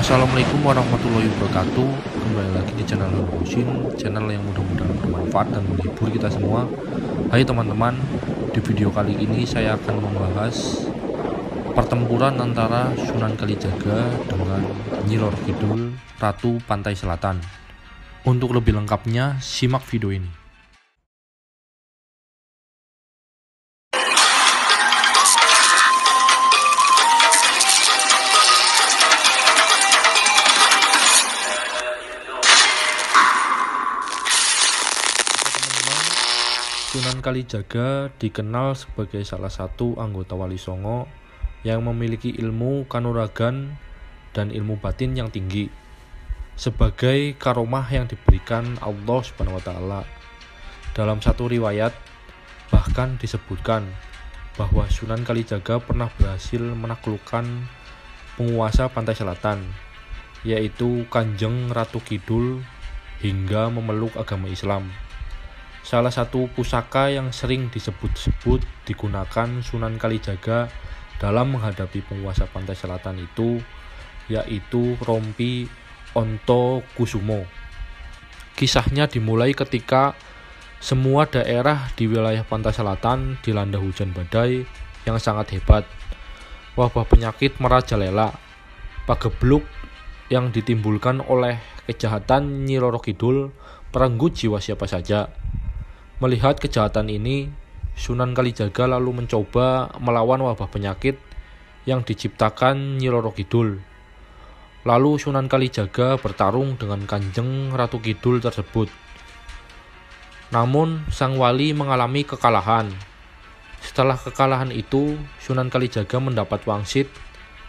Assalamualaikum warahmatullahi wabarakatuh. Kembali lagi di channel Husin, channel yang mudah-mudahan bermanfaat dan menghibur kita semua. Hai teman-teman, di video kali ini saya akan membahas pertempuran antara Sunan Kalijaga dengan Nyi Roro Kidul, Ratu Pantai Selatan. Untuk lebih lengkapnya, simak video ini. Sunan Kalijaga dikenal sebagai salah satu anggota Wali Songo yang memiliki ilmu kanuragan dan ilmu batin yang tinggi, sebagai karomah yang diberikan Allah SWT. Dalam satu riwayat bahkan disebutkan bahwa Sunan Kalijaga pernah berhasil menaklukkan penguasa pantai selatan, yaitu Kanjeng Ratu Kidul, hingga memeluk agama Islam. Salah satu pusaka yang sering disebut-sebut digunakan Sunan Kalijaga dalam menghadapi penguasa pantai selatan itu, yaitu rompi Onto Kusumo. Kisahnya dimulai ketika semua daerah di wilayah pantai selatan dilanda hujan badai yang sangat hebat. Wabah penyakit merajalela, pagebluk yang ditimbulkan oleh kejahatan Nyi Roro Kidul merenggut jiwa siapa saja. Melihat kejahatan ini, Sunan Kalijaga lalu mencoba melawan wabah penyakit yang diciptakan Nyi Roro Kidul. Lalu Sunan Kalijaga bertarung dengan Kanjeng Ratu Kidul tersebut. Namun sang wali mengalami kekalahan. Setelah kekalahan itu, Sunan Kalijaga mendapat wangsit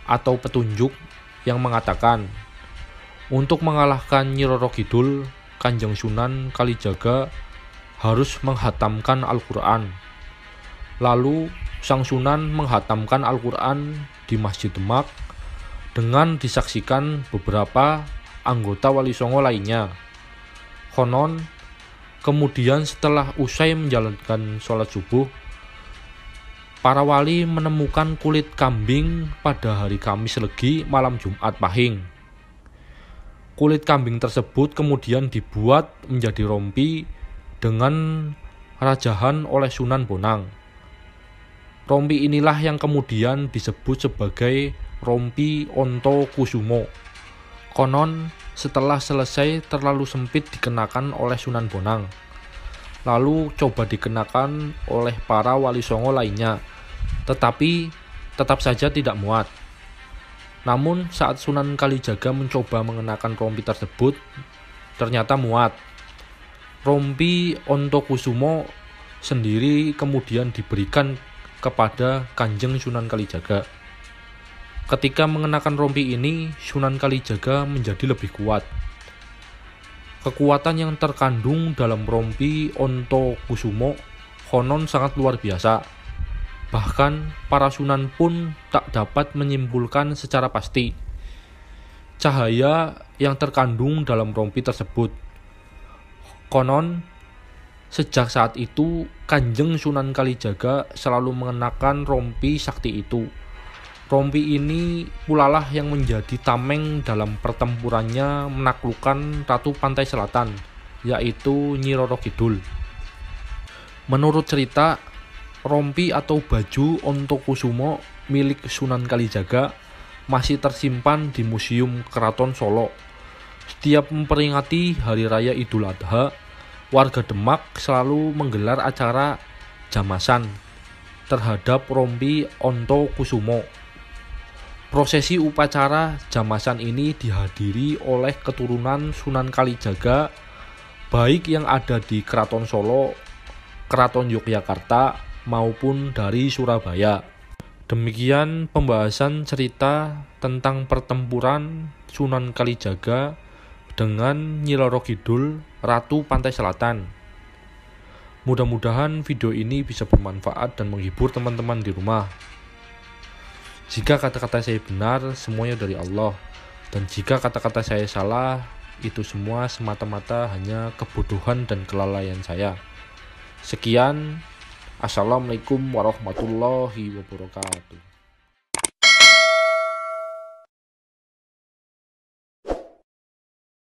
atau petunjuk yang mengatakan, untuk mengalahkan Nyi Roro Kidul, Kanjeng Sunan Kalijaga harus menghatamkan Al-Quran. Lalu sang Sunan menghatamkan Al-Quran di Masjid Demak dengan disaksikan beberapa anggota Wali Songo lainnya. Konon, kemudian setelah usai menjalankan sholat subuh, para wali menemukan kulit kambing pada hari Kamis Legi malam Jumat Pahing. Kulit kambing tersebut kemudian dibuat menjadi rompi dengan rajahan oleh Sunan Bonang. Rompi inilah yang kemudian disebut sebagai rompi Onto Kusumo. Konon setelah selesai terlalu sempit dikenakan oleh Sunan Bonang, lalu coba dikenakan oleh para Wali Songo lainnya, tetapi tetap saja tidak muat. Namun saat Sunan Kalijaga mencoba mengenakan rompi tersebut, ternyata muat. Rompi Onto Kusumo sendiri kemudian diberikan kepada Kanjeng Sunan Kalijaga. Ketika mengenakan rompi ini, Sunan Kalijaga menjadi lebih kuat. Kekuatan yang terkandung dalam rompi Onto Kusumo konon sangat luar biasa. Bahkan para sunan pun tak dapat menyimpulkan secara pasti cahaya yang terkandung dalam rompi tersebut. Konon, sejak saat itu Kanjeng Sunan Kalijaga selalu mengenakan rompi sakti itu. Rompi ini pulalah yang menjadi tameng dalam pertempurannya menaklukkan Ratu Pantai Selatan, yaitu Nyi Roro Kidul. Menurut cerita, rompi atau baju Onto Kusumo milik Sunan Kalijaga masih tersimpan di Museum Keraton Solo. Setiap memperingati Hari Raya Idul Adha, warga Demak selalu menggelar acara jamasan terhadap rompi Onto Kusumo. Prosesi upacara jamasan ini dihadiri oleh keturunan Sunan Kalijaga, baik yang ada di Keraton Solo, Keraton Yogyakarta, maupun dari Surabaya. Demikian pembahasan cerita tentang pertempuran Sunan Kalijaga dengan Nyi Roro Kidul, Ratu Pantai Selatan. Mudah-mudahan video ini bisa bermanfaat dan menghibur teman-teman di rumah. Jika kata-kata saya benar, semuanya dari Allah. Dan jika kata-kata saya salah, itu semua semata-mata hanya kebodohan dan kelalaian saya. Sekian, Assalamualaikum warahmatullahi wabarakatuh.